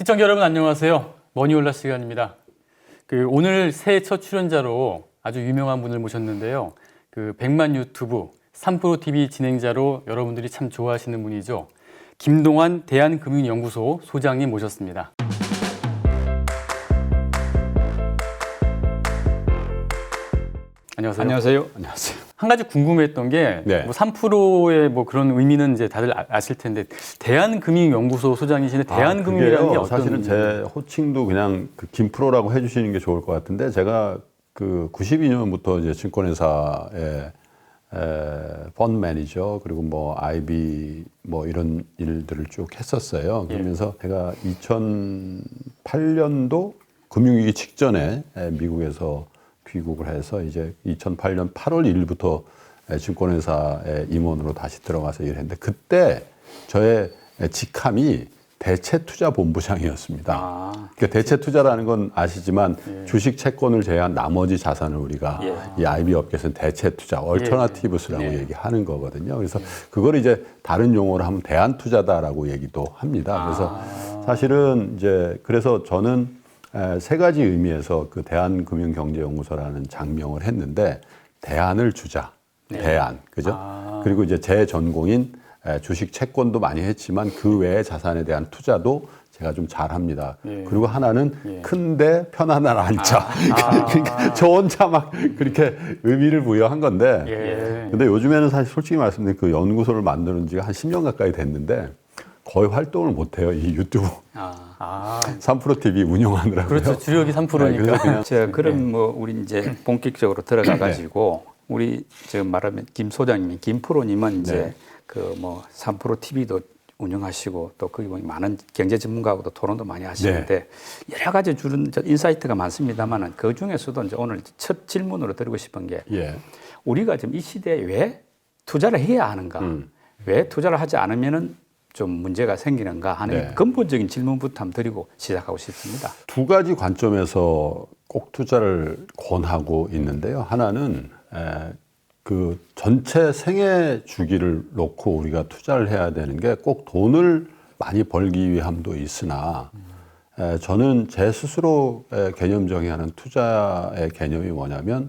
시청자 여러분 안녕하세요. 머니올라 시간입니다. 오늘 새해 첫 출연자로 아주 유명한 분을 모셨는데요. 백만 유튜브 3프로TV 진행자로 여러분들이 참 좋아하시는 분이죠. 김동환 대한금융연구소 소장님 모셨습니다. 안녕하세요. 안녕하세요. 안녕하세요. 한 가지 궁금했던 게 네. 3%의 그런 의미는 이제 다들 아실 텐데 대한금융연구소 소장이신데 대한금융이라는 게 어떤 사실은 제 호칭도 그냥 김프로라고 해주시는 게 좋을 것 같은데 제가 92년부터 이제 증권회사에 펀드 매니저 그리고 뭐 IB 뭐 이런 일들을 쭉 했었어요. 그러면서 제가 2008년도 금융위기 직전에 미국에서 귀국을 해서 이제 2008년 8월 1일부터 증권회사의 임원으로 다시 들어가서 일했는데 그때 저의 직함이 대체투자본부장이었습니다. 그러니까 대체투자라는 건 아시지만 주식 채권을 제외한 나머지 자산을 우리가 이 IB 업계에서는 대체투자, 얼터너티브스라고 얘기하는 거거든요. 그래서 그걸 이제 다른 용어로 하면 대안투자다라고 얘기도 합니다. 그래서 사실은 이제 그래서 저는 세 가지 의미에서 대한금융경제연구소라는 장명을 했는데 대안을 주자, 대안, 그죠? 그리고 이제 제 전공인 주식 채권도 많이 했지만 그 외의 자산에 대한 투자도 제가 좀 잘합니다. 그리고 하나는 큰데 편안한 안자. 그러니까 저 혼자 막 그렇게 의미를 부여한 건데 근데 요즘에는 사실 솔직히 말씀드리면 그 연구소를 만드는 지가 한 10년 가까이 됐는데 거의 활동을 못해요. 이 유튜브 3프로TV 운영하느라고요. 그렇죠. 주력이 3%니까. 제가 그럼 우리 이제 본격적으로 들어가 가지고 우리 지금 말하면 김 소장님, 김 프로님은 이제 3프로TV도 운영하시고 또 거기 보면 많은 경제 전문가하고도 토론도 많이 하시는데 여러 가지 주는 인사이트가 많습니다만은 그 중에서도 이제 오늘 첫 질문으로 드리고 싶은 게 우리가 지금 이 시대에 왜 투자를 해야 하는가? 왜 투자를 하지 않으면은 좀 문제가 생기는가 하는 근본적인 질문부터 한번 드리고 시작하고 싶습니다. 두 가지 관점에서 꼭 투자를 권하고 있는데요. 하나는 그 전체 생애 주기를 놓고 우리가 투자를 해야 되는 게 꼭 돈을 많이 벌기 위함도 있으나 저는 제 스스로 개념 정의하는 투자의 개념이 뭐냐면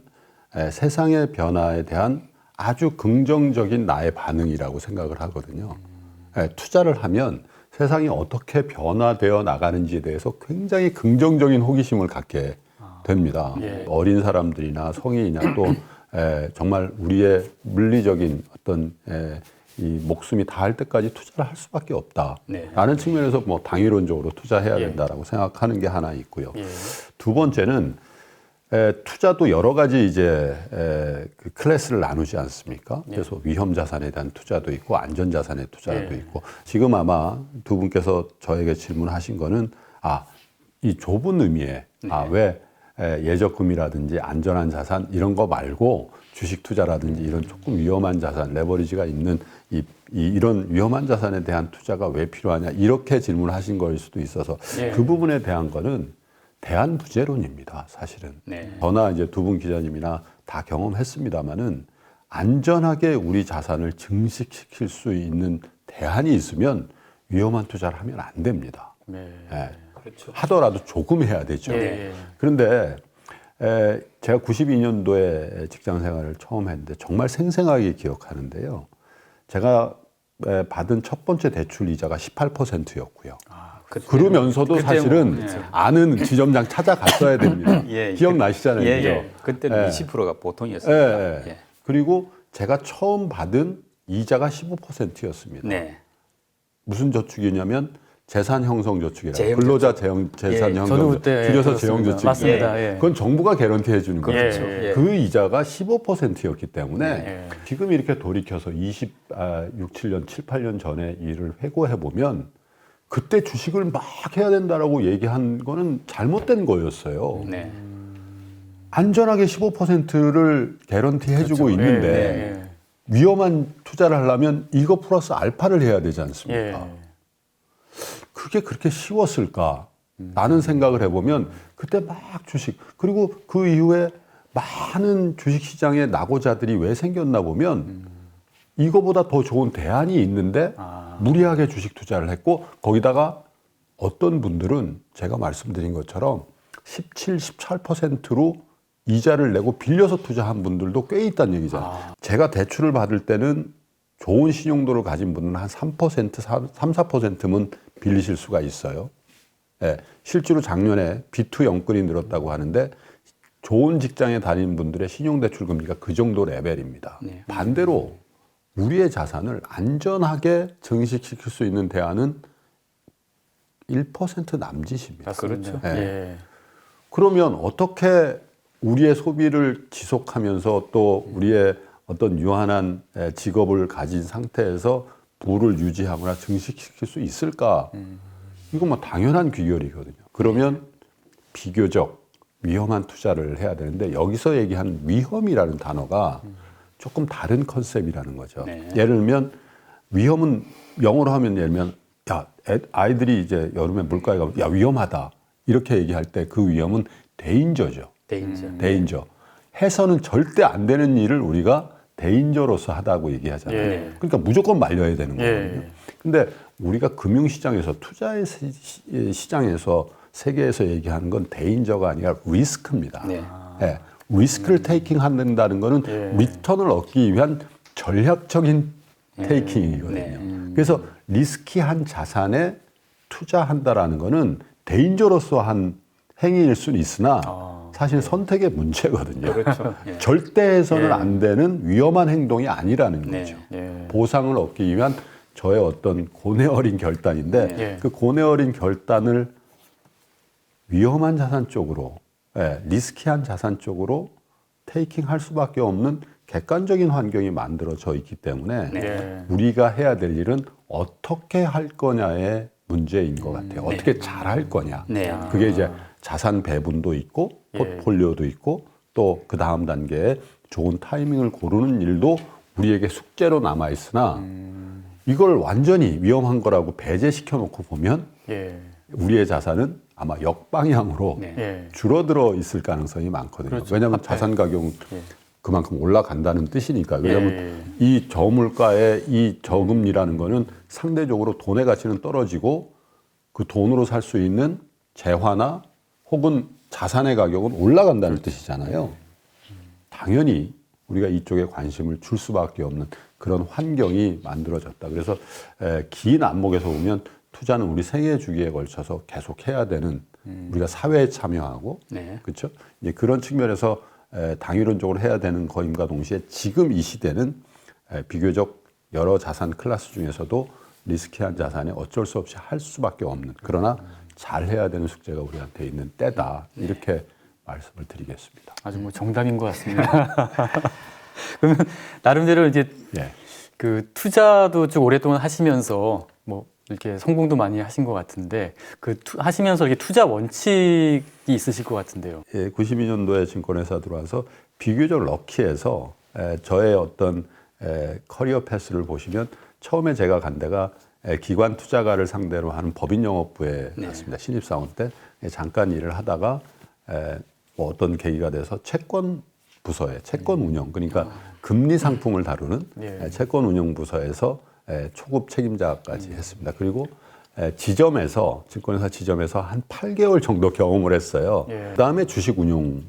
세상의 변화에 대한 아주 긍정적인 나의 반응이라고 생각을 하거든요. 투자를 하면 세상이 어떻게 변화되어 나가는지에 대해서 굉장히 긍정적인 호기심을 갖게 됩니다. 어린 사람들이나 성인이나 또 정말 우리의 물리적인 어떤 이 목숨이 닿을 때까지 투자를 할 수밖에 없다라는 측면에서 뭐 당위론적으로 투자해야 된다라고 생각하는 게 하나 있고요. 두 번째는 투자도 여러 가지 이제 그 클래스를 나누지 않습니까? 그래서 위험 자산에 대한 투자도 있고 안전 자산의 투자도 있고 지금 아마 두 분께서 저에게 질문하신 거는 이 좁은 의미에 왜 예적금이라든지 안전한 자산 이런 거 말고 주식 투자라든지 이런 조금 위험한 자산 레버리지가 있는 이런 위험한 자산에 대한 투자가 왜 필요하냐 이렇게 질문하신 거일 수도 있어서 그 부분에 대한 거는 대안부재론입니다, 사실은. 저나 이제 두 분 기자님이나 다 경험했습니다만은 안전하게 우리 자산을 증식시킬 수 있는 대안이 있으면 위험한 투자를 하면 안 됩니다. 그렇죠. 하더라도 조금 해야 되죠. 그런데 제가 92년도에 직장 생활을 처음 했는데 정말 생생하게 기억하는데요. 제가 받은 첫 번째 대출 이자가 18%였고요. 그러면서도 사실은 아는 지점장 찾아갔어야 됩니다. 기억나시잖아요. 그때는 20%가 보통이었습니다. 그리고 제가 처음 받은 이자가 15%였습니다. 무슨 저축이냐면 재산 형성 저축이라고 근로자 재산 형성 저축, 줄여서 재형 저축. 맞습니다. 그건 정부가 개런티 해주는 거죠. 그렇죠. 그 이자가 15%였기 때문에 지금 이렇게 돌이켜서 26, 7년, 7, 8년 전에 일을 회고해 보면 그때 주식을 막 해야 된다라고 얘기한 거는 잘못된 거였어요. 안전하게 15%를 개런티 해주고 있는데 위험한 투자를 하려면 이거 플러스 알파를 해야 되지 않습니까? 그게 그렇게 쉬웠을까? 라는 생각을 해보면 그때 막 주식 그리고 그 이후에 많은 주식시장의 낙오자들이 왜 생겼나 보면 이거보다 더 좋은 대안이 있는데 무리하게 주식 투자를 했고 거기다가 어떤 분들은 제가 말씀드린 것처럼 17, 18%로 이자를 내고 빌려서 투자한 분들도 꽤 있다는 얘기잖아요. 제가 대출을 받을 때는 좋은 신용도를 가진 분은 한 3%, 3, 4%면 빌리실 수가 있어요. 예, 실제로 작년에 B2 영끌이 늘었다고 하는데 좋은 직장에 다니는 분들의 신용대출 금리가 그 정도 레벨입니다. 네. 반대로 우리의 자산을 안전하게 증식시킬 수 있는 대안은 1% 남짓입니다. 그렇죠. 예. 예. 그러면 어떻게 우리의 소비를 지속하면서 또 우리의 어떤 유한한 직업을 가진 상태에서 부를 유지하거나 증식시킬 수 있을까? 이건 뭐 당연한 귀결이거든요. 그러면 비교적 위험한 투자를 해야 되는데 여기서 얘기한 위험이라는 단어가 조금 다른 컨셉이라는 거죠. 네. 예를 들면 위험은 영어로 하면 예를 들면 야, 아이들이 이제 여름에 물가에 가면 야, 위험하다. 이렇게 얘기할 때 그 위험은 데인저죠. 데인저. 해서는 절대 안 되는 일을 우리가 데인저로서 하다고 얘기하잖아요. 예. 그러니까 무조건 말려야 되는 예. 거거든요. 근데 우리가 금융시장에서 투자의 시장에서 세계에서 얘기하는 건 데인저가 아니라 리스크입니다. 네. 예. 리스크를 테이킹 한다는 거는 리턴을 얻기 위한 전략적인 테이킹이거든요. 그래서 리스키한 자산에 투자한다라는 거는 데인저로서 한 행위일 수는 있으나 사실 선택의 문제거든요. 그렇죠. 절대 해서는 안 되는 위험한 행동이 아니라는 거죠. 예. 보상을 얻기 위한 저의 어떤 고뇌 어린 결단인데 예. 그 고뇌 어린 결단을 위험한 자산 쪽으로, 리스키한 자산 쪽으로 테이킹 할 수밖에 없는 객관적인 환경이 만들어져 있기 때문에 네. 우리가 해야 될 일은 어떻게 할 거냐의 문제인 것 같아요. 어떻게 잘 할 거냐. 네. 그게 이제 자산 배분도 있고 포트폴리오도 있고 또 그 다음 단계에 좋은 타이밍을 고르는 일도 우리에게 숙제로 남아 있으나 이걸 완전히 위험한 거라고 배제시켜 놓고 보면 예. 우리의 자산은 아마 역방향으로 예. 줄어들어 있을 가능성이 많거든요. 그렇죠. 왜냐하면 화폐. 자산 가격은 그만큼 올라간다는 뜻이니까. 왜냐하면 예. 이 저물가의 이 저금리라는 거는 상대적으로 돈의 가치는 떨어지고 그 돈으로 살 수 있는 재화나 혹은 자산의 가격은 올라간다는 뜻이잖아요. 당연히 우리가 이쪽에 관심을 줄 수밖에 없는 그런 환경이 만들어졌다. 그래서 긴 안목에서 보면 투자는 우리 생애 주기에 걸쳐서 계속 해야 되는 우리가 사회에 참여하고 네. 그렇죠. 이제 그런 측면에서 당위론적으로 해야 되는 거임과 동시에 지금 이 시대는 비교적 여러 자산 클래스 중에서도 리스키한 자산에 어쩔 수 없이 할 수밖에 없는 그러나 잘 해야 되는 숙제가 우리한테 있는 때다 이렇게 말씀을 드리겠습니다. 아주 뭐 정답인 것 같습니다. 그러면 나름대로 이제 예. 그 투자도 쭉 오랫동안 하시면서 뭐 이렇게 성공도 많이 하신 것 같은데 그 하시면서 이렇게 투자 원칙이 있으실 것 같은데요. 예, 92년도에 증권회사 들어와서 비교적 럭키해서 저의 어떤 커리어 패스를 보시면 처음에 제가 간 데가 기관 투자가를 상대로 하는 법인 영업부에 갔습니다. 신입사원 때 잠깐 일을 하다가 뭐 어떤 계기가 돼서 채권 부서에 채권 운영 그러니까 금리 상품을 다루는 채권 운영 부서에서 초급 책임자까지 했습니다. 그리고 지점에서 증권회사 지점에서 한 8개월 정도 경험을 했어요. 그다음에 주식 운용을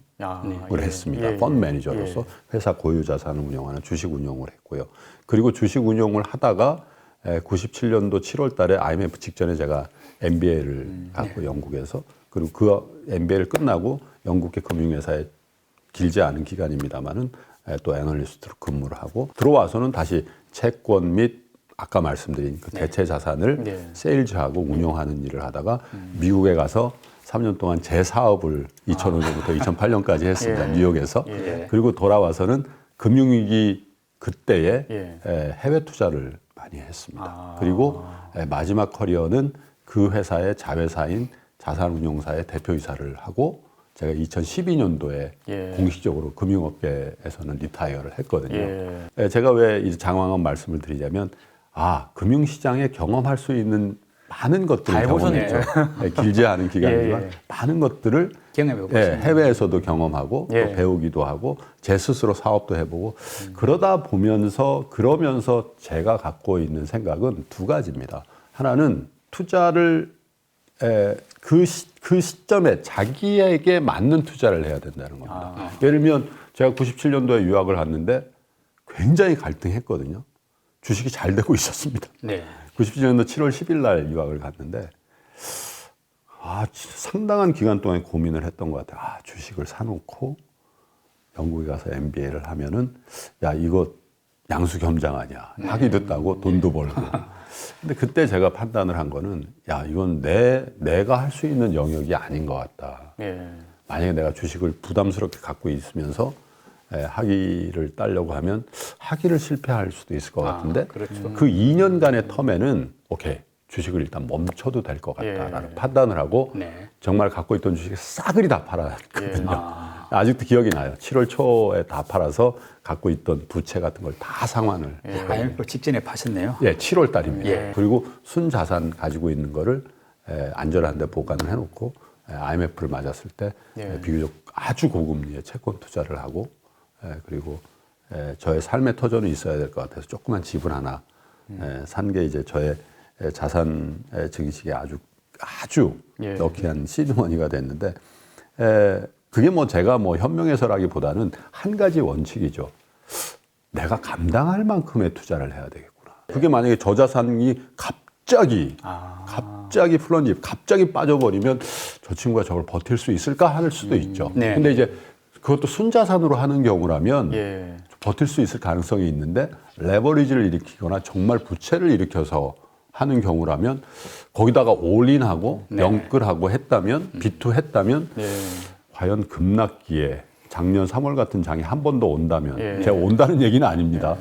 했습니다. 펀드 매니저로서 회사 고유 자산을 운영하는 주식 운용을 했고요. 그리고 주식 운용을 하다가 97년도 7월 달에 IMF 직전에 제가 MBA를 하고 영국에서 그리고 그 MBA를 끝나고 영국의 금융회사에 길지 않은 기간입니다만은 또 애널리스트로 근무를 하고 들어와서는 다시 채권 및 아까 말씀드린 그 대체 자산을 세일즈하고 운용하는 일을 하다가 미국에 가서 3년 동안 제 사업을 2005년부터 2008년까지 했습니다. 뉴욕에서. 그리고 돌아와서는 금융위기 그때에 해외 투자를 많이 했습니다. 그리고 마지막 커리어는 그 회사의 자회사인 자산운용사의 대표이사를 하고 제가 2012년도에 공식적으로 금융업계에서는 리타이어를 했거든요. 제가 왜 이 장황한 말씀을 드리자면 금융시장에 경험할 수 있는 많은 것들을 경험했죠. 길지 않은 기간이지만 많은 것들을 해외에서도 경험하고 또 배우기도 하고 제 스스로 사업도 해보고 그러면서 제가 갖고 있는 생각은 두 가지입니다. 하나는 투자를 그 시점에 자기에게 맞는 투자를 해야 된다는 겁니다. 예를 들면 제가 97년도에 유학을 갔는데 굉장히 갈등했거든요. 주식이 잘 되고 있었습니다. 네. 97년도 7월 10일 날 유학을 갔는데 상당한 기간 동안 고민을 했던 것 같아요. 주식을 사놓고 영국에 가서 MBA를 하면은 야 이거 양수겸장 아니야. 학위 듣다고 돈도 벌고. 근데 그때 제가 판단을 한 거는 야 이건 내가 할 수 있는 영역이 아닌 것 같다. 만약에 내가 주식을 부담스럽게 갖고 있으면서 학위를 따려고 하면 학위를 실패할 수도 있을 것 같은데 그렇죠. 그 2년간의 텀에는 오케이 주식을 일단 멈춰도 될 것 같다라는 판단을 하고 정말 갖고 있던 주식을 싸그리 다 팔았거든요. 아직도 기억이 나요. 7월 초에 다 팔아서 갖고 있던 부채 같은 걸 다 상환을. IMF 직전에 파셨네요. 7월 달입니다. 그리고 순자산 가지고 있는 거를 안전한 데 보관을 해놓고 IMF를 맞았을 때 비교적 아주 고금리의 채권 투자를 하고 그리고 저의 삶의 터전이 있어야 될 것 같아서 조그만 집을 하나 산 게 이제 저의 자산 증식에 아주 럭키한 시드머니가 됐는데 그게 뭐 제가 뭐 현명해서라기보다는 한 가지 원칙이죠. 내가 감당할 만큼의 투자를 해야 되겠구나. 그게 만약에 저자산이 갑자기 플런지, 갑자기 빠져버리면 저 친구가 저걸 버틸 수 있을까 할 수도 있죠. 근데 이제 그것도 순자산으로 하는 경우라면 버틸 수 있을 가능성이 있는데 레버리지를 일으키거나 정말 부채를 일으켜서 하는 경우라면 거기다가 올인하고 영끌하고 했다면 비투했다면 과연 급락기에 작년 3월 같은 장이 한 번 더 온다면 제가 온다는 얘기는 아닙니다.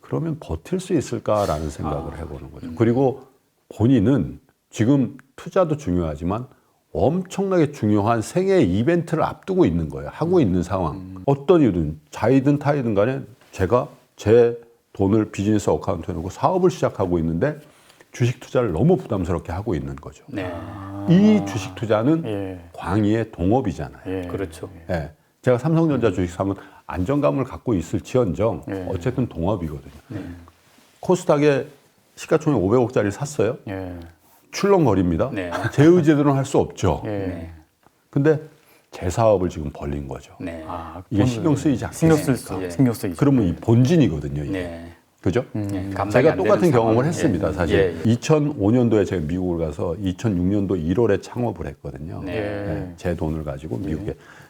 그러면 버틸 수 있을까라는 생각을 해보는 거죠. 그리고 본인은 지금 투자도 중요하지만 엄청나게 중요한 생애 이벤트를 앞두고 있는 거예요. 하고 있는 상황. 어떤 이유든 자이든 타이든 간에 제가 제 돈을 비즈니스 어카운트에 놓고 사업을 시작하고 있는데 주식 투자를 너무 부담스럽게 하고 있는 거죠. 이 주식 투자는 광의의 동업이잖아요. 그렇죠. 제가 삼성전자 주식 사면 안정감을 갖고 있을지언정 어쨌든 동업이거든요. 코스닥에 시가총액 500억짜리 샀어요. 출렁거립니다. 제 의지대로는 할 수 없죠. 근데 제 사업을 지금 벌린 거죠. 이게 신경 쓰이지 않겠습니까? 신경 쓰이죠. 그러면 이 본진이거든요. 이게. 그죠? 제가 똑같은 경험을 했습니다. 사실 2005년도에 제가 미국을 가서 2006년도 1월에 창업을 했거든요. 제 돈을 가지고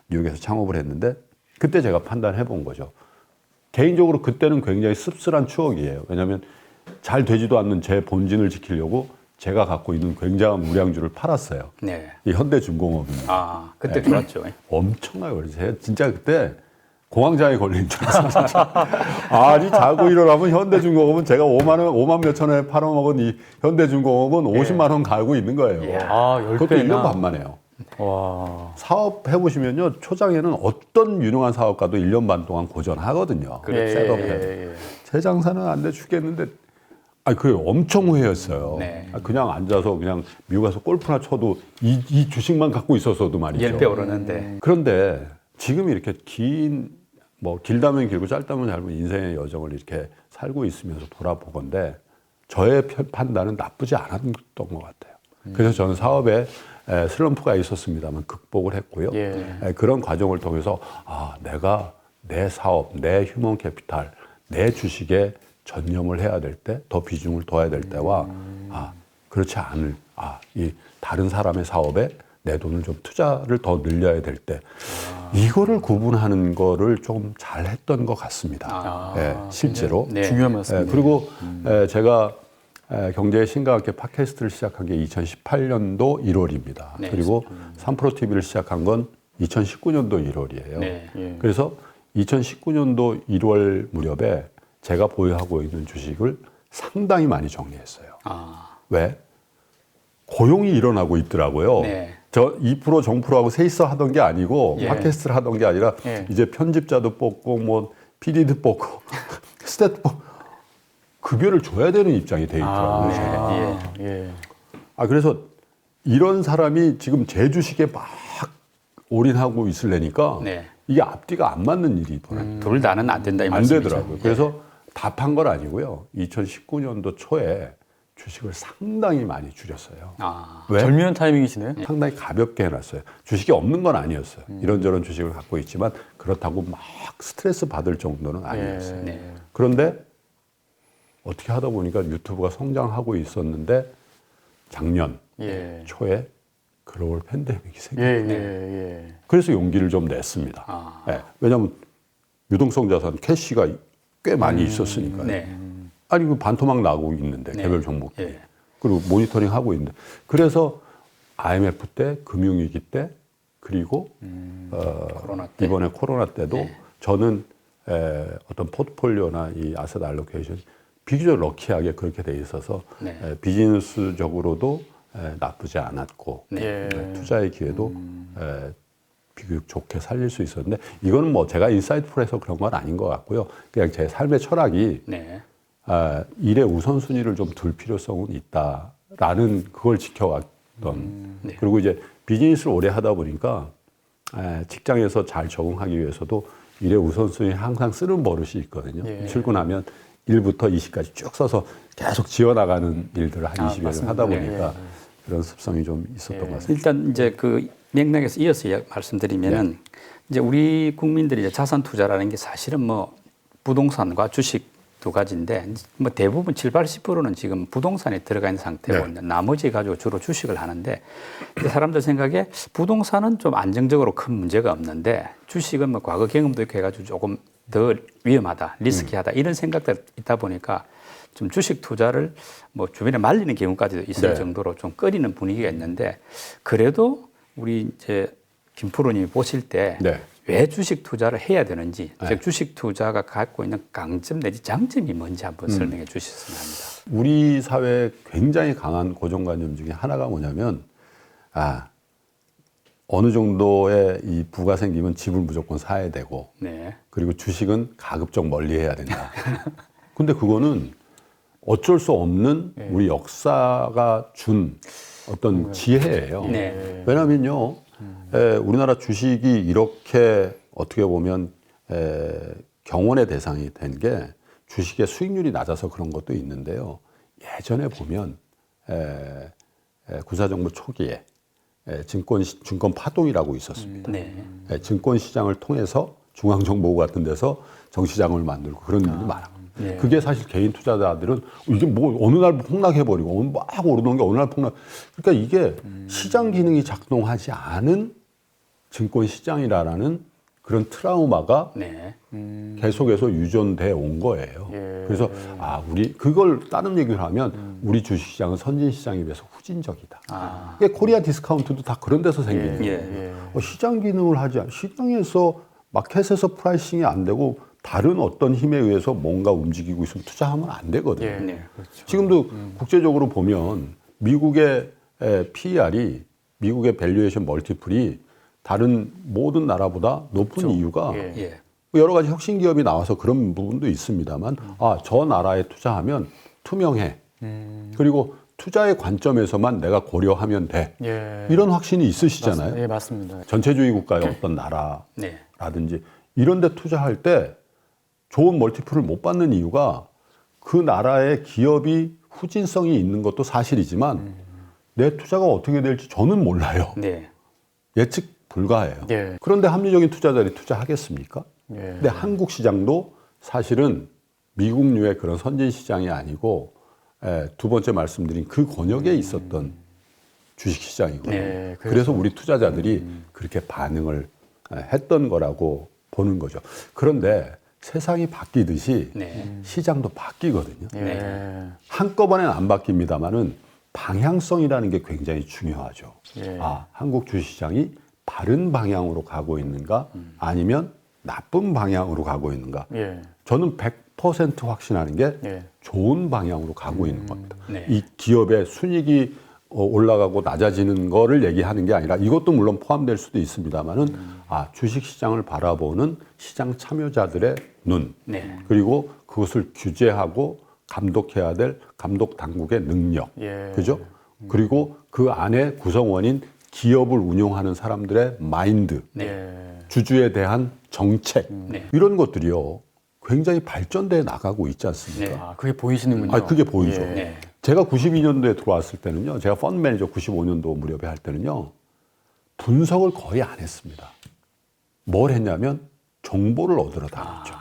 뉴욕에서 창업을 했는데 그때 제가 판단해 본 거죠. 개인적으로 그때는 굉장히 씁쓸한 추억이에요. 왜냐하면 잘 되지도 않는 제 본진을 지키려고 제가 갖고 있는 굉장한 무량주를 팔았어요. 이 현대중공업입니다. 그때 좋았죠. 엄청나게 그래서 제가 진짜 그때 공황장애 걸린 줄 알았어요. 아니 자고 일어나면 현대중공업은 제가 5만 몇천 원에 팔아먹은 이 현대중공업은 50만 원 갈고 있는 거예요. 그것도 1년 반 만에요. 사업 해보시면요 초장에는 어떤 유능한 사업가도 1년 반 동안 고전하거든요. 셋업해도. 제 장사는 안 돼 죽겠는데 그게 엄청 후회했어요. 그냥 앉아서 그냥 미국 가서 골프나 쳐도 이 주식만 갖고 있었어도 말이죠. 10배 오르는데. 그런데 지금 이렇게 길다면 길고 짧다면 짧은 인생의 여정을 이렇게 살고 있으면서 돌아보건데 저의 판단은 나쁘지 않았던 것 같아요. 그래서 저는 사업에 슬럼프가 있었습니다만 극복을 했고요. 그런 과정을 통해서 내가 내 사업, 내 휴먼 캐피탈, 내 주식에 전념을 해야 될 때, 더 비중을 둬야 될 때와 그렇지 않을 이 다른 사람의 사업에 내 돈을 좀 투자를 더 늘려야 될 때 이거를 구분하는 거를 좀 잘했던 것 같습니다. 실제로 중요한 말씀입니다. 그리고 제가 경제의 신과학계 팟캐스트를 시작한 게 2018년도 1월입니다. 그리고 3프로 TV를 시작한 건 2019년도 1월이에요. 그래서 2019년도 1월 무렵에 제가 보유하고 있는 주식을 상당히 많이 정리했어요. 왜? 고용이 일어나고 있더라고요. 저 2% 정프로하고 셋이서 하던 게 아니고 팟캐스트를 하던 게 아니라 이제 편집자도 뽑고 뭐 PD도 뽑고 스태프 뽑고 급여를 줘야 되는 입장이 돼 있더라고요. 제가. 그래서 이런 사람이 지금 제 주식에 막 올인하고 있으려니까 이게 앞뒤가 안 맞는 일이 벌어요. 둘 다는 안 된다 이 안 말씀이죠. 되더라고요. 그래서 다 판 건 아니고요. 2019년도 초에 주식을 상당히 많이 줄였어요. 아, 왜? 절묘한 타이밍이시네요. 상당히 가볍게 해놨어요. 주식이 없는 건 아니었어요. 이런저런 주식을 갖고 있지만 그렇다고 막 스트레스 받을 정도는 아니었어요. 네. 그런데 어떻게 하다 보니까 유튜브가 성장하고 있었는데 작년 예. 초에 글로벌 팬데믹이 예, 생겼어요. 예, 예. 그래서 용기를 좀 냈습니다. 아. 예, 왜냐하면 유동성 자산 캐시가 꽤 많이 있었으니까요. 네. 아니 그 반토막 나고 있는데 네. 개별 종목들이 예. 그리고 모니터링 하고 있는데 그래서 IMF 때 금융위기 때 그리고 코로나 때. 이번에 코로나 때도 네. 저는 어떤 포트폴리오나 이 아셋 알로케이션 비교적 럭키하게 그렇게 돼 있어서 네. 비즈니스적으로도 나쁘지 않았고 네. 투자의 기회도 비교적 좋게 살릴 수 있었는데 이거는 뭐 제가 인사이트풀에서 그런 건 아닌 것 같고요. 그냥 제 삶의 철학이 네. 일의 우선순위를 좀 둘 필요성은 있다라는 그걸 지켜왔던 네. 그리고 이제 비즈니스를 오래 하다 보니까 직장에서 잘 적응하기 위해서도 일의 우선순위 항상 쓰는 버릇이 있거든요. 예. 출근하면 1부터 20까지 쭉 써서 계속 지어나가는 일들을 한 20여년 맞습니다. 하다 네. 보니까 그런 습성이 좀 있었던 것 같습니다. 일단 이제 그 맥락에서 이어서 말씀드리면은 이제 우리 국민들이 이제 자산 투자라는 게 사실은 뭐 부동산과 주식 두 가지인데 뭐 대부분 7, 80%는 지금 부동산에 들어가 있는 상태고 네. 이제 나머지 가지고 주로 주식을 하는데 이제 사람들 생각에 부동산은 좀 안정적으로 큰 문제가 없는데 주식은 뭐 과거 경험도 있고 해가지고 조금 더 위험하다, 리스키하다 이런 생각들 있다 보니까 좀 주식 투자를 뭐 주변에 말리는 경우까지도 있을 네. 정도로 좀 꺼리는 분위기가 있는데 그래도 우리 이제 김 프로님이 보실 때 왜 네. 주식 투자를 해야 되는지, 네. 즉 주식 투자가 갖고 있는 강점 내지 장점이 뭔지 한번 설명해 주셨으면 합니다. 우리 사회에 굉장히 강한 고정관념 중에 하나가 뭐냐면 어느 정도의 이 부가 생기면 집을 무조건 사야 되고 네, 그리고 주식은 가급적 멀리 해야 된다. 근데 그거는 어쩔 수 없는 우리 역사가 준 어떤 지혜예요. 네. 왜냐면요, 우리나라 주식이 이렇게 어떻게 보면 경원의 대상이 된 게 주식의 수익률이 낮아서 그런 것도 있는데요. 예전에 보면 군사정부 초기에 증권 파동이라고 있었습니다. 네, 증권 시장을 통해서 중앙정보국 같은 데서 정시장을 만들고 그런 일이 많아요. 네. 그게 사실 개인 투자자들은 이게 뭐 어느 날 폭락해버리고 막 오르는 게 어느 날 폭락. 그러니까 이게 시장 기능이 작동하지 않은 증권 시장이라는 그런 트라우마가 네, 계속해서 유전돼 온 거예요. 예. 그래서 우리 그걸 다른 얘기를 하면 우리 주식시장은 선진 시장에 비해서 후진적이다. 이게 코리아 디스카운트도 다 그런 데서 생기는 거예요. 예. 시장 기능을 하지 않 시장에서 마켓에서 프라이싱이 안 되고 다른 어떤 힘에 의해서 뭔가 움직이고 있으면 투자하면 안 되거든요. 예. 네. 그렇죠. 지금도 국제적으로 보면 미국의 PER이 미국의 밸류에이션 멀티플이 다른 모든 나라보다 높은 이유가 예. 예, 여러 가지 혁신 기업이 나와서 그런 부분도 있습니다만 저 나라에 투자하면 투명해. 그리고 투자의 관점에서만 내가 고려하면 돼. 예. 이런 확신이 있으시잖아요. 예, 맞습니다. 전체주의 국가의 어떤 네, 나라라든지 이런 데 투자할 때 좋은 멀티플을 못 받는 이유가 그 나라의 기업이 후진성이 있는 것도 사실이지만 내 투자가 어떻게 될지 저는 몰라요. 네, 예측 불가해요. 예. 그런데 합리적인 투자자들이 투자하겠습니까? 예. 근데 한국 시장도 사실은 미국류의 그런 선진 시장이 아니고 두 번째 말씀드린 그 권역에 있었던 주식 시장이거든요. 네, 그래서 우리 투자자들이 그렇게 반응을 했던 거라고 보는 거죠. 그런데 세상이 바뀌듯이 네. 시장도 바뀌거든요. 예. 한꺼번에는 안 바뀝니다만은 방향성이라는 게 굉장히 중요하죠. 예. 한국 주식시장이 바른 방향으로 가고 있는가 아니면 나쁜 방향으로 가고 있는가. 예. 저는 100% 확신하는 게 예. 좋은 방향으로 가고 있는 겁니다. 네. 이 기업의 순이익이 올라가고 낮아지는 거를 얘기하는 게 아니라 이것도 물론 포함될 수도 있습니다만은 주식시장을 바라보는 시장 참여자들의 눈 네. 그리고 그것을 규제하고 감독해야 될 감독 당국의 능력, 예. 그죠? 그리고 그 안에 구성원인 기업을 운영하는 사람들의 마인드, 예. 주주에 대한 정책 네. 이런 것들이요 굉장히 발전돼 나가고 있지 않습니까? 네. 그게 보이시는군요. 그게 보이죠. 예. 네. 제가 92년도에 들어왔을 때는요, 제가 펀드 매니저 95년도 무렵에 할 때는요, 분석을 거의 안 했습니다. 뭘 했냐면 정보를 얻으러 다녔죠.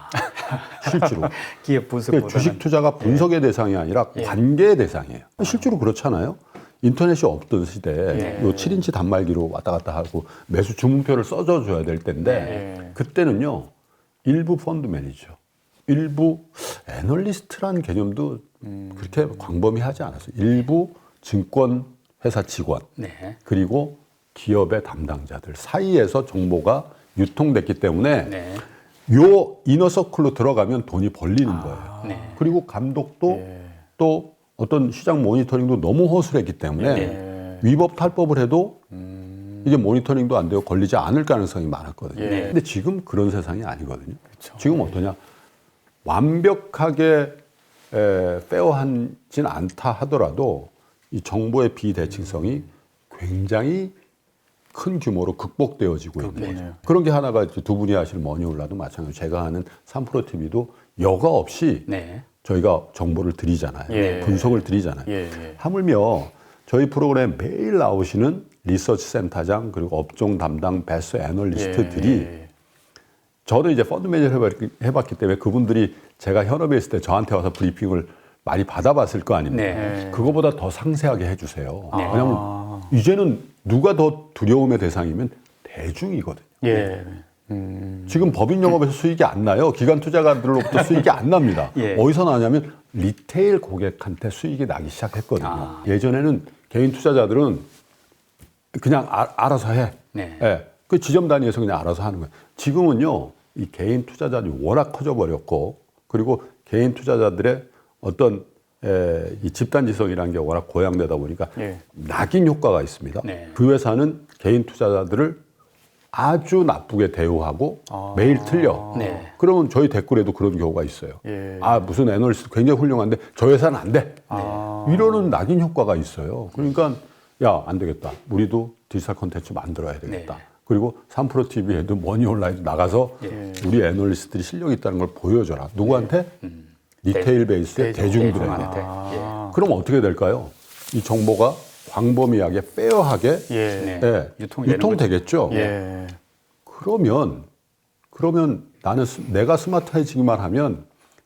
실제로. 기업 분석보다는 주식 투자가 분석의 대상이 아니라 관계의 대상이에요. 실제로 그렇잖아요. 인터넷이 없던 시대에 요 7인치 단말기로 왔다 갔다 하고 매수 주문표를 써줘 줘야 될 때인데 그때는요, 일부 펀드 매니저, 일부 애널리스트라는 개념도 그렇게 광범위하지 않았어요. 일부 증권 회사 직원, 네. 그리고 기업의 담당자들 사이에서 정보가 유통됐기 때문에 네. 요 이너서클로 들어가면 돈이 벌리는 거예요. 네. 그리고 감독도 또 어떤 시장 모니터링도 너무 허술했기 때문에 위법 탈법을 해도 이제 모니터링도 안 되고 걸리지 않을 가능성이 많았거든요. 근데 지금 그런 세상이 아니거든요. 지금 어떠냐? 완벽하게 페어하진 않다 하더라도 이 정보의 비대칭성이 굉장히 큰 규모로 극복되어지고 있는 거죠. 그런 게 하나가 이제 두 분이 하시는 머니홀라도 마찬가지로 제가 하는 3프로 TV도 여과 없이 네. 저희가 정보를 드리잖아요. 분석을 드리잖아요. 하물며 저희 프로그램 매일 나오시는 리서치 센터장 그리고 업종 담당 베스트 애널리스트들이 저도 이제 펀드 매니저를 해봤기 때문에 그분들이 제가 현업에 있을 때 저한테 와서 브리핑을 많이 받아봤을 거 아닙니까? 그거보다 더 상세하게 해주세요. 왜냐하면 이제는 누가 더 두려움의 대상이면 대중이거든요. 지금 법인 영업에서 수익이 안 나요. 기관 투자가들로부터 수익이 안 납니다. 어디서 나냐면 리테일 고객한테 수익이 나기 시작했거든요. 예전에는 개인 투자자들은 그냥 알아서 해. 그 지점 단위에서 그냥 알아서 하는 거예요. 지금은요, 이 개인 투자자들이 워낙 커져 버렸고, 그리고 개인 투자자들의 어떤 이 집단지성이라는 게 워낙 고양되다 보니까 낙인 효과가 있습니다. 그 회사는 개인 투자자들을 아주 나쁘게 대우하고 매일 틀려. 그러면 저희 댓글에도 그런 경우가 있어요. 아, 무슨 애널리스트 굉장히 훌륭한데 저 회사는 안 돼. 이러는 낙인 효과가 있어요. 그러니까 야, 안 되겠다. 우리도 디지털 콘텐츠 만들어야 되겠다. 그리고 3프로 TV에도 머니온라인도 나가서 우리 애널리스트들이 실력이 있다는 걸 보여줘라. 누구한테? 리테일 베이스의 대중들한테. 그럼 어떻게 될까요? 이 정보가 광범위하게 페어하게 유통되겠죠. 그러면 나는 내가 스마트해지기만 하면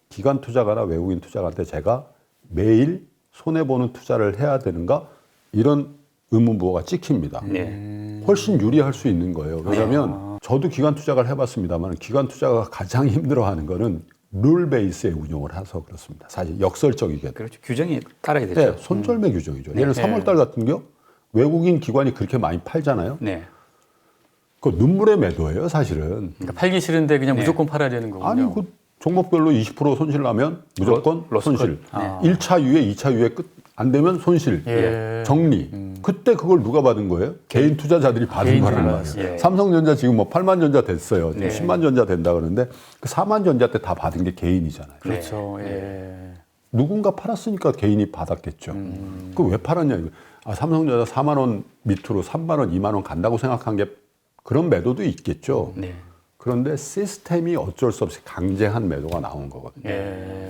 기관 투자가나 외국인 투자가한테 제가 매일 손해보는 투자를 해야 되는가 이런 의문부호가 찍힙니다. 훨씬 유리할 수 있는 거예요. 왜냐하면 저도 기관 투자를 해봤습니다만 기관 투자가 가장 힘들어하는 거는 룰 베이스의 운용을 해서 그렇습니다. 사실 역설적이게. 그렇죠. 규정이 따라야 되죠. 손절매 규정이죠. 예를 들어 3월달 같은 경우 외국인 기관이 그렇게 많이 팔잖아요. 그 눈물의 매도예요, 사실은. 그러니까 팔기 싫은데 그냥 무조건 팔아야 되는 거군요. 아니, 그 종목별로 20% 손실 나면 무조건 손실. 1차 유예, 2차 유예 끝 안 되면 손실, 정리. 그때 그걸 누가 받은 거예요? 개인 투자자들이 받은 거라는 거예요. 삼성전자 지금 뭐 8만 전자 됐어요. 10만 전자 된다 그러는데 그 4만 전자 때 다 받은 게 개인이잖아요. 그렇죠. 누군가 팔았으니까 개인이 받았겠죠. 그 왜 팔았냐 이거. 아, 삼성전자 4만 원 밑으로 3만 원, 2만 원 간다고 생각한 게 그런 매도도 있겠죠. 그런데 시스템이 어쩔 수 없이 강제한 매도가 나온 거거든요.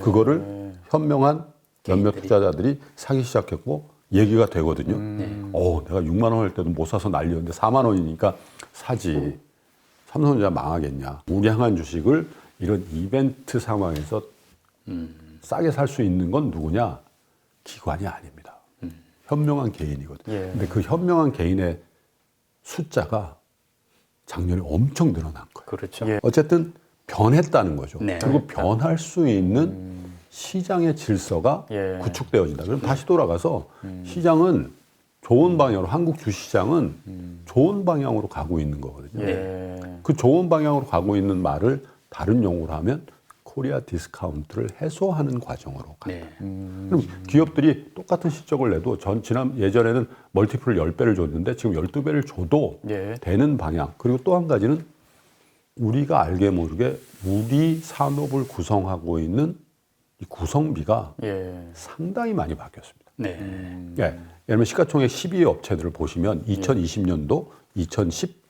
그거를 현명한 몇몇 투자자들이 사기 시작했고 얘기가 되거든요. 내가 6만 원 할 때도 못 사서 난리였는데 4만 원이니까 사지. 삼성전자 망하겠냐. 우량한 주식을 이런 이벤트 상황에서 싸게 살 수 있는 건 누구냐? 기관이 아닙니다. 현명한 개인이거든요. 근데 그 현명한 개인의 숫자가 작년에 엄청 늘어난 거예요. 그렇죠. 어쨌든 변했다는 거죠. 그리고 변할 수 있는 시장의 질서가 구축되어진다. 그럼 다시 돌아가서 시장은 좋은 방향으로, 한국 주시장은 좋은 방향으로 가고 있는 거거든요. 그 좋은 방향으로 가고 있는 말을 다른 용어로 하면 코리아 디스카운트를 해소하는 과정으로 간다. 그럼 기업들이 똑같은 실적을 내도 예전에는 멀티플을 10배를 줬는데 지금 12배를 줘도 되는 방향. 그리고 또 한 가지는 우리가 알게 모르게 우리 산업을 구성하고 있는 이 구성비가 상당히 많이 바뀌었습니다. 예를 들면 시가총액 12위 업체들을 보시면 2020년도, 2010,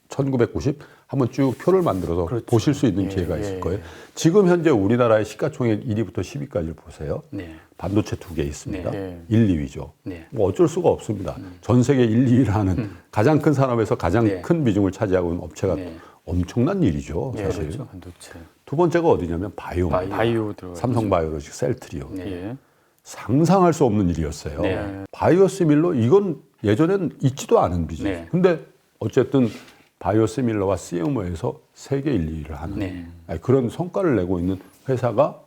1990 한번 쭉 표를 만들어서 그렇죠. 보실 수 있는 기회가 있을 거예요. 지금 현재 우리나라의 시가총액 1위부터 10위까지를 보세요. 네. 반도체 2개 있습니다. 네. 1, 2위죠. 네. 뭐 어쩔 수가 없습니다. 전 세계 1, 2위를 하는 가장 큰 산업에서 가장 네. 큰 비중을 차지하고 있는 업체가 네. 엄청난 일이죠. 예, 사실. 그렇죠. 반도체. 두 번째가 어디냐면 바이오입니다. 바이오 들어. 삼성바이오로직 셀트리온. 네. 예. 상상할 수 없는 일이었어요. 네. 바이오시밀러 이건 예전엔 있지도 않은 비즈니스. 네. 근데 어쨌든 바이오시밀러와 CMO에서 세계 1, 2위를 하는 네. 그런 성과를 내고 있는 회사가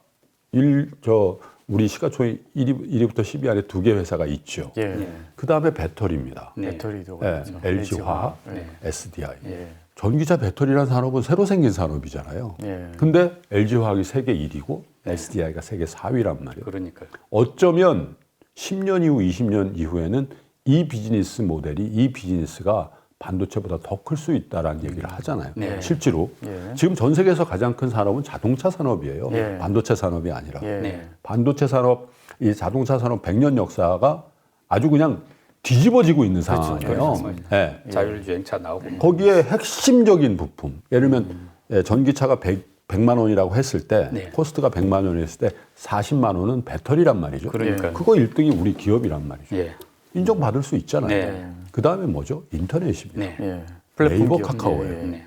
우리 시가총액 1위부터 10위 안에 2개 회사가 있죠. 예. 그 다음에 배터리입니다. 네. 배터리도 예, 그렇죠. LG화학, 네. SDI. 예. 전기차 배터리라는 산업은 새로 생긴 산업이잖아요. 예. 근데 LG화학이 세계 1위고 SDI가 세계 4위란 말이에요. 그러니까요. 어쩌면 10년 이후, 20년 이후에는 이 비즈니스 모델이, 이 비즈니스가 반도체보다 더 클 수 있다라는 얘기를 하잖아요. 네. 실제로 예. 지금 전 세계에서 가장 큰 산업은 자동차 산업이에요. 예. 반도체 산업이 아니라. 예. 네. 반도체 산업, 이 자동차 산업 100년 역사가 아주 그냥 뒤집어지고 있는 상황이에요. 그렇죠. 예. 자율주행차 나오고. 거기에 핵심적인 부품, 예를 들면 전기차가 100만 원이라고 했을 때 네. 코스트가 100만 원이었을 때 40만 원은 배터리란 말이죠. 그러니까요. 그거 1등이 우리 기업이란 말이죠. 예. 인정받을 수 있잖아요. 네. 그 다음에 뭐죠? 인터넷입니다. 네. 예. 네이버 기업. 카카오예요. 예. 네.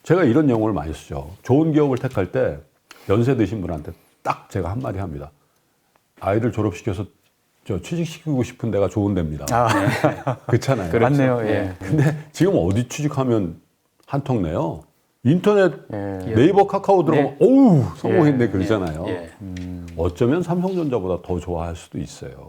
제가 이런 용어를 많이 쓰죠. 좋은 기업을 택할 때 연세 드신 분한테 딱 제가 한마디 합니다. 아이들 졸업시켜서 취직시키고 싶은 데가 좋은 데입니다. 그렇잖아요. 맞네요. 예. 근데 지금 어디 취직하면 한턱 내요? 인터넷 예. 네이버 카카오 들어가면 어우 성공했네 그러잖아요. 예. 어쩌면 삼성전자보다 더 좋아할 수도 있어요.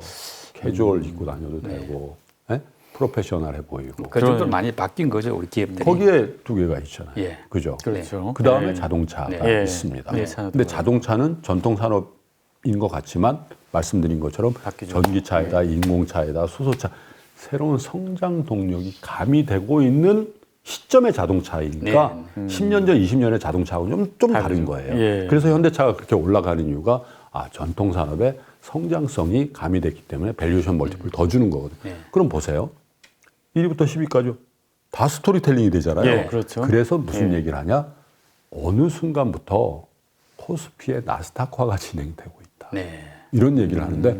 캐주얼 입고 다녀도 되고 예? 프로페셔널해 보이고 그 정도로 많이 바뀐 거죠, 우리 기업들이. 거기에 두 개가 있잖아요. 예. 그죠? 그렇죠. 그 다음에 예. 자동차가 네. 있습니다. 네. 근데 자동차는 전통 산업인 것 같지만 말씀드린 것처럼 바뀌죠. 전기차에다 인공차에다 수소차 새로운 성장 동력이 가미되고 있는 시점의 자동차이니까 10년 전, 20년의 자동차하고는 좀 다른 거예요. 예. 그래서 현대차가 그렇게 올라가는 이유가 전통 산업의 성장성이 가미됐기 때문에 밸류에이션 멀티플을 더 주는 거거든요. 네. 그럼 보세요. 1위부터 10위까지 다 스토리텔링이 되잖아요. 예, 그렇죠. 그래서 무슨 얘기를 하냐? 어느 순간부터 코스피의 나스닥화가 진행되고 있다. 네. 이런 얘기를 하는데,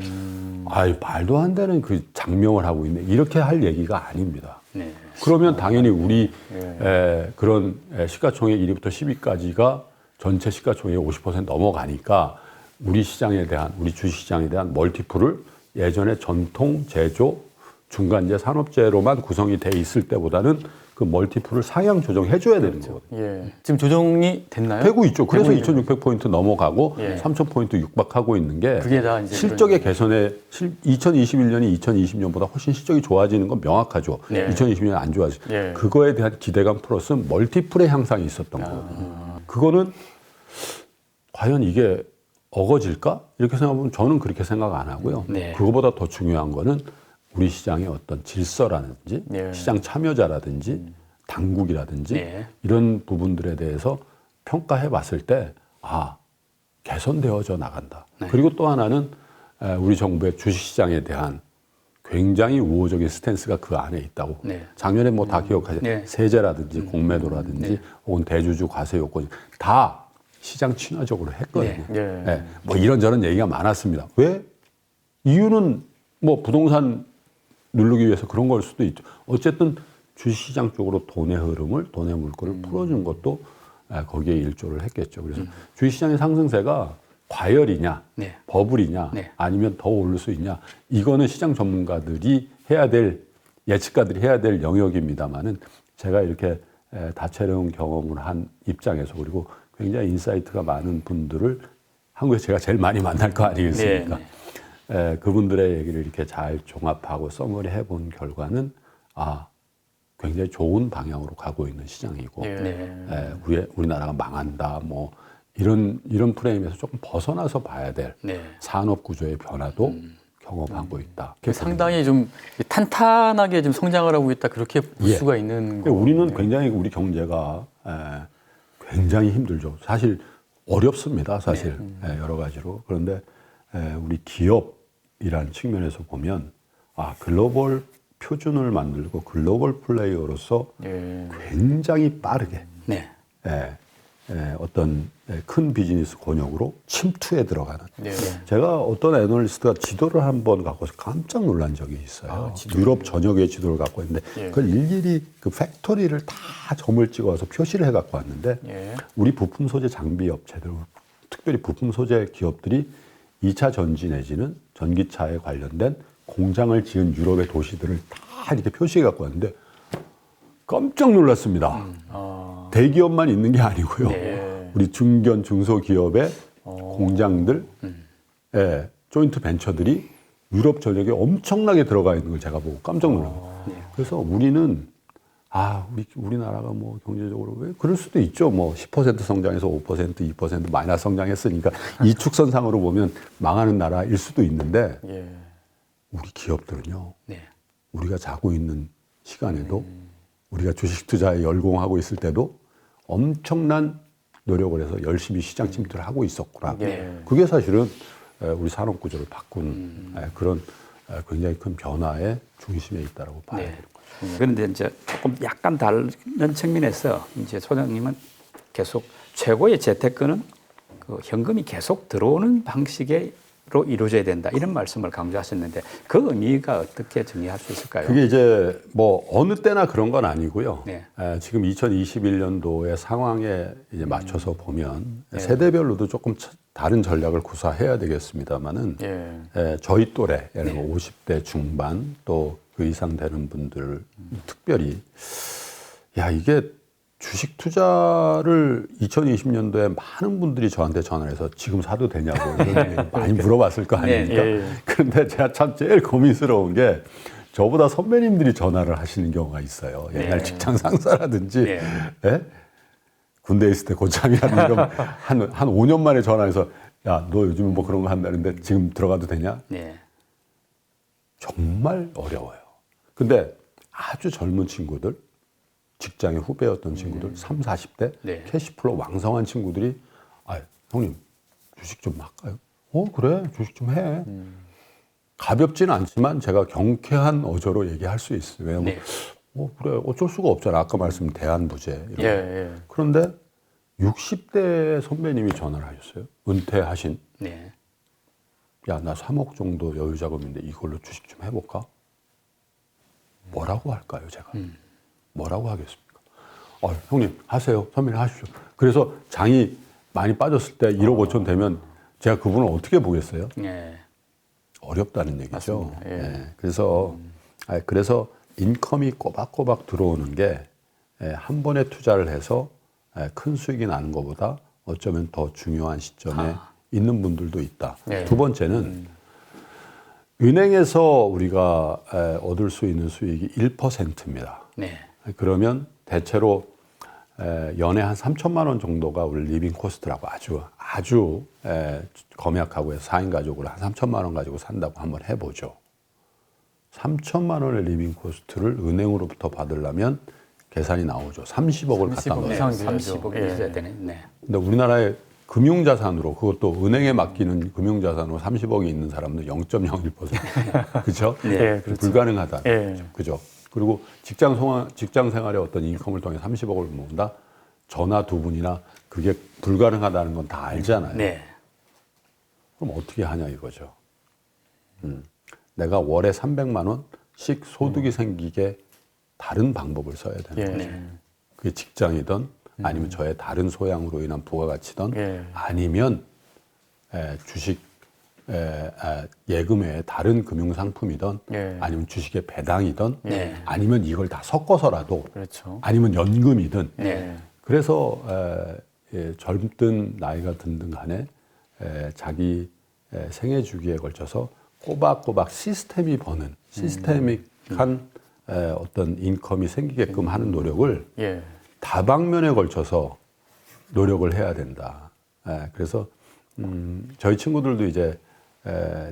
말도 안 되는 그 장명을 하고 있네. 이렇게 할 얘기가 아닙니다. 네. 그러면 당연히 우리 그런 시가총액 1위부터 10위까지가 전체 시가총액의 50% 넘어가니까 우리 시장에 대한, 우리 주식시장에 대한 멀티플을 예전에 전통 제조, 중간재, 산업재로만 구성이 돼 있을 때보다는 그 멀티플을 상향 조정해줘야 되는 거거든요. 예. 지금 조정이 됐나요? 되고 있죠. 그래서 되고 있는 2,600포인트 넘어가고 예. 3,000포인트 육박하고 있는 게 그게 다 이제 실적의 개선에 2021년이 2020년보다 훨씬 실적이 좋아지는 건 명확하죠. 네. 2020년에 안 좋아지. 예. 그거에 대한 기대감 플러스 멀티플의 향상이 있었던 거거든요. 그거는 과연 이게 어거질까? 이렇게 생각하면 저는 그렇게 생각 안 하고요. 네. 그거보다 더 중요한 거는 우리 시장의 어떤 질서라든지 네. 시장 참여자라든지 당국이라든지 네. 이런 부분들에 대해서 평가해 봤을 때 개선되어져 나간다. 네. 그리고 또 하나는 우리 정부의 주식시장에 대한 굉장히 우호적인 스탠스가 그 안에 있다고. 네. 작년에 뭐 다 기억하죠. 네. 세제라든지 공매도라든지 혹은 대주주 과세 요건 다 시장 친화적으로 했거든요. 네. 예, 뭐 이런저런 얘기가 많았습니다. 왜? 이유는 뭐 부동산 누르기 위해서 그런 걸 수도 있죠. 어쨌든 주식시장 쪽으로 돈의 흐름을, 돈의 물꼬를 풀어준 것도 거기에 일조를 했겠죠. 그래서 주식시장의 상승세가 과열이냐, 네. 버블이냐, 네. 아니면 더 오를 수 있냐, 이거는 시장 전문가들이 해야 될, 예측가들이 해야 될 영역입니다만은 제가 이렇게 다채로운 경험을 한 입장에서 그리고 굉장히 인사이트가 많은 분들을 한국에서 제가 제일 많이 만날 거 아니겠습니까? 네, 그분들의 얘기를 이렇게 잘 종합하고 써머리 해본 결과는 굉장히 좋은 방향으로 가고 있는 시장이고 예. 우리나라가 망한다 뭐 이런 프레임에서 조금 벗어나서 봐야 될 네. 산업 구조의 변화도 경험하고 있다. 상당히 좀 탄탄하게 좀 성장을 하고 있다 그렇게 볼 예. 수가 있는 그러니까 우리는 굉장히 우리 경제가 굉장히 힘들죠. 사실 어렵습니다. 사실 여러 가지로. 그런데 우리 기업이라는 측면에서 보면 글로벌 표준을 만들고 글로벌 플레이어로서 예. 굉장히 빠르게 네. 어떤 큰 비즈니스 권역으로 침투해 들어가는. 네. 제가 어떤 애널리스트가 지도를 한번 갖고서 깜짝 놀란 적이 있어요. 유럽 전역의 지도를 갖고 있는데 그걸 일일이 그 팩토리를 다 점을 찍어서 표시를 해 갖고 왔는데 예. 우리 부품 소재 장비 업체들, 특별히 부품 소재 기업들이 2차 전지 내지는 전기차에 관련된 공장을 지은 유럽의 도시들을 다 이렇게 표시해 갖고 왔는데 깜짝 놀랐습니다. 대기업만 있는 게 아니고요. 네. 우리 중견 중소기업의 공장들, 조인트 벤처들이 유럽 전역에 엄청나게 들어가 있는 걸 제가 보고 깜짝 놀랐어요. 그래서 우리는 우리나라가 뭐 경제적으로 왜 그럴 수도 있죠. 뭐 10% 성장해서 5%, 2% 마이너스 성장했으니까 이 축선상으로 보면 망하는 나라일 수도 있는데 예. 우리 기업들은요. 네. 우리가 자고 있는 시간에도 우리가 주식 투자에 열공하고 있을 때도 엄청난 노력을 해서 열심히 시장 침투를 하고 있었구나. 네. 그게 사실은 우리 산업 구조를 바꾼 그런 굉장히 큰 변화의 중심에 있다라고 봐야 네. 돼요. 그런데 이제 조금 약간 다른 측면에서 이제 소장님은 계속 최고의 재테크는 그 현금이 계속 들어오는 방식으로 이루어져야 된다 이런 말씀을 강조하셨는데 그 의미가 어떻게 정리할 수 있을까요? 그게 이제 뭐 어느 때나 그런 건 아니고요. 네. 지금 2021년도의 상황에 이제 맞춰서 보면 세대별로도 조금 다른 전략을 구사해야 되겠습니다만은 예. 저희 또래, 예를 들면 50대 중반 또 그 이상 되는 분들 특별히 이게 주식 투자를 2020년도에 많은 분들이 저한테 전화해서 지금 사도 되냐고 이런 얘기 많이 물어봤을 거 아닙니까? 예. 그런데 제가 참 제일 고민스러운 게 저보다 선배님들이 전화를 하시는 경우가 있어요. 옛날 직장 상사라든지 군대에 있을 때 고참이라는 건 한 5년 만에 전화해서 야, 너 요즘 뭐 그런 거 한다는데 지금 들어가도 되냐? 네. 정말 어려워요. 근데 아주 젊은 친구들, 직장의 후배였던 친구들, 30, 40대, 네. 캐시플로 왕성한 친구들이 형님 주식 좀 할까요? 그래, 주식 좀 해. 가볍지는 않지만 제가 경쾌한 어조로 얘기할 수 있어요. 왜냐면 그래, 어쩔 수가 없잖아. 아까 말씀드린 대안부재. 이런 예. 그런데 60대 선배님이 전화를 하셨어요. 은퇴하신. 네. 야, 나 3억 정도 여유 자금인데 이걸로 주식 좀 해볼까? 뭐라고 할까요, 제가? 뭐라고 하겠습니까? 형님, 하세요. 선배님 하십시오. 그래서 장이 많이 빠졌을 때 1억 5천 되면 제가 그분을 어떻게 보겠어요? 네. 어렵다는 얘기죠. 맞습니다. 예. 그래서 인컴이 꼬박꼬박 들어오는 게 한 번에 투자를 해서 큰 수익이 나는 것보다 어쩌면 더 중요한 시점에 있는 분들도 있다. 네. 두 번째는 은행에서 우리가 얻을 수 있는 수익이 1%입니다. 네. 그러면 대체로 연에 한 3천만 원 정도가 우리 리빙 코스트라고 아주 검약하고 해서 4인 가족으로 한 3천만 원 가지고 산다고 한번 해보죠. 3천만 원의 리빙 코스트를 은행으로부터 받으려면 계산이 나오죠. 30억을 갖다 30억 놓아요. 이상 30억이 예. 있어야 되네. 네. 근데 우리나라의 금융자산으로 그것도 은행에 맡기는 금융자산으로 30억이 있는 사람은 0.01%. 그렇죠? 네, 그렇죠. 불가능하다. 예. 그죠? 그리고 직장 생활의 어떤 인컴을 통해 30억을 모은다. 전화 두 분이나 그게 불가능하다는 건 다 알잖아요. 네. 그럼 어떻게 하냐 이거죠. 내가 월에 300만 원씩 소득이 생기게 다른 방법을 써야 되는 거죠. 예. 그게 직장이든 아니면 저의 다른 소양으로 인한 부가가치든 예. 아니면 주식 예금 외에 다른 금융상품이든 예. 아니면 주식의 배당이든 네. 아니면 이걸 다 섞어서라도 그렇죠. 아니면 연금이든 네. 그래서 젊든 나이가 든든 간에 자기 생애 주기에 걸쳐서 꼬박꼬박 시스템이 버는 시스테믹한 어떤 인컴이 생기게끔 하는 노력을 예. 다방면에 걸쳐서 노력을 해야 된다. 그래서 저희 친구들도 이제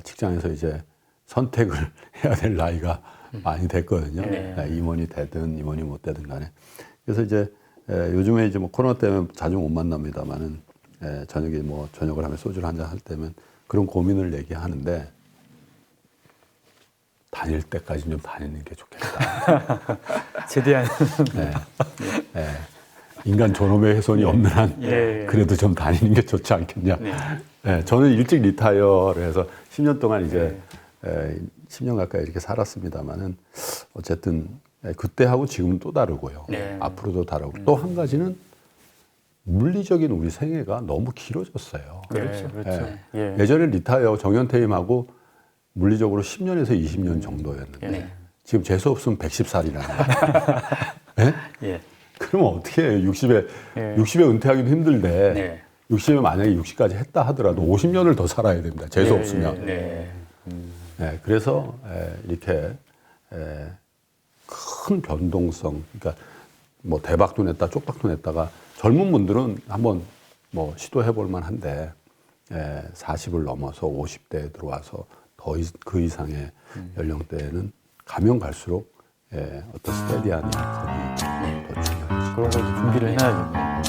직장에서 이제 선택을 해야 될 나이가 많이 됐거든요. 임원이 되든 임원이 못 되든 간에. 그래서 이제 요즘에 이제 뭐 코로나 때문에 자주 못 만납니다만은 저녁에 뭐 저녁을 하면 소주를 한잔 할 때면 그런 고민을 얘기하는데 다닐 때까지 좀 다니는 게 좋겠다. 최대한 네. 네. 인간 존엄의 훼손이 없는 한 예. 그래도 좀 다니는 게 좋지 않겠냐. 네. 네, 저는 일찍 리타이어를 해서 10년 동안 이제 10년 가까이 이렇게 살았습니다만은 어쨌든 그때하고 지금은 또 다르고요. 네. 앞으로도 다르고 또 한 가지는 물리적인 우리 생애가 너무 길어졌어요. 그렇죠. 그렇죠. 예. 예. 예전에 리타이어 정년퇴임하고 물리적으로 10년에서 20년 정도였는데 네. 지금 재수 없으면 110살이라는 거예요. 예? 예. 그러면 어떻게 해요? 60에 예. 60에 은퇴하기도 힘들데 네. 60에 만약에 60까지 했다 하더라도 50년을 더 살아야 됩니다. 재수 없으면. 네. 네, 그래서 이렇게 큰 변동성, 그러니까 뭐 대박도 냈다, 쪽박도 냈다가 젊은 분들은 한번 뭐 시도해 볼 만한데 40을 넘어서 50대에 들어와서 그 이상의 연령대에는 가면 갈수록 어떤 스테디한 인컴이 더 중요하죠. 그런 걸 준비를 해놔야겠네요.